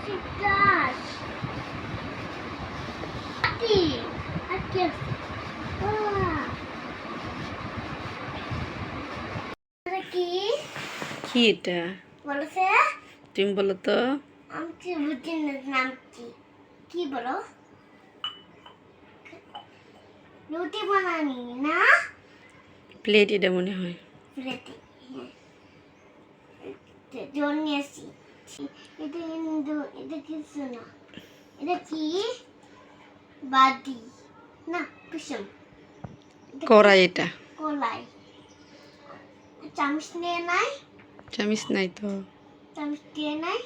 চিত্রাস আটি আটি কি কি এটা বলছে তুমি বলো তো আমি কি বুঝি না নাম কি কি বলো রুটি বানানি না প্লেট এটা মনে হয় প্লেটে জন্য আসি এটা কিন্তু এটা কিছু না এটা কি বাটি না কুসুম কড়াই এটা কলাই চামচ নিয়ে নাই চামিচ নাই তো চামচ দিয়ে নাই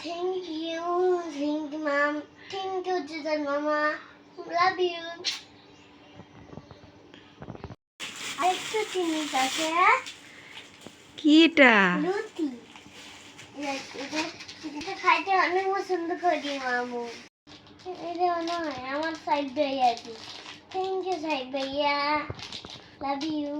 thank you ma'am thank you জিজার মামা লাভ ইউ আরেকটা জিনিস আছে কি এটা রুটি এটা খাইতে অনেক পছন্দ করি মামু এটা নয় আমার সাইড ভাইয়া কি থ্যাংক ইউ সাইড ভাইয়া লাভ ইউ